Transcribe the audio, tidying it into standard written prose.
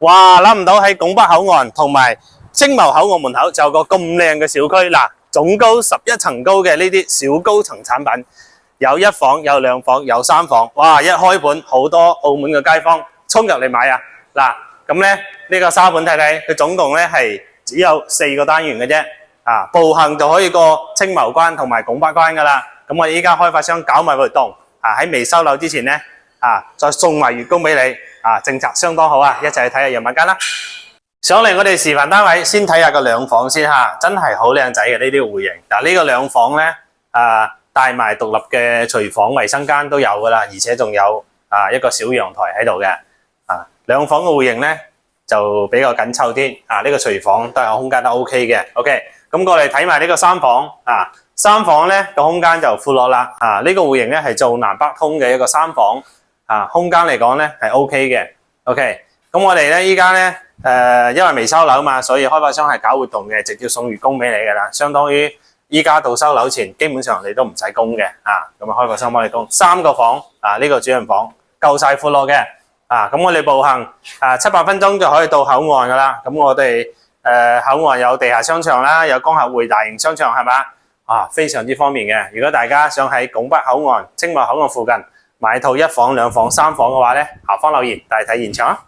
哇，諗唔到喺拱北口岸同埋青茂口岸門口就有個咁靚嘅小區嗱，總高11層高嘅呢啲小高層產品，有1房、有2房、有3房，哇！一開盤好多澳門嘅街坊衝入嚟買啊！嗱，咁咧呢個沙盤睇睇，佢總共咧係只有4個單元嘅啫，啊，步行就可以過青茂關同埋拱北關噶啦。咁我哋依家開發商搞埋活動，啊喺未收樓之前咧，啊再送埋月供俾你，啊政策相當好啊！一齊去睇下樣板間啦。上嚟我哋示範單位，先睇下個2房先嚇，真係好靚仔嘅呢啲戶型。嗱呢個2房咧，帶埋獨立嘅廚房、衞生間都有噶啦，而且仲有一個小陽台喺度嘅。2房嘅戶型咧就比較緊湊啲，呢個廚房都有空間都 OK 嘅。OK， 咁過嚟睇埋呢個3房，3房咧個空間就闊落啦。呢個戶型咧係做南北通嘅一個3房，空間嚟講咧係 OK 嘅。OK， 咁我哋咧依家咧因為未收樓嘛，所以開發商係搞活動嘅，直接送月供俾你噶啦，相當於依家到收樓前，基本上你都唔使供嘅。咁開發商幫你供3個房，呢個主人房夠晒闊落嘅。咁我哋步行7-8分鐘就可以到口岸噶啦。咁我哋口岸有地下商場啦，有光合會大型商場係嘛？非常之方便嘅。如果大家想喺拱北口岸、青茂口岸附近買套1房、2房、3房嘅話咧，下方留言帶你睇現場啊！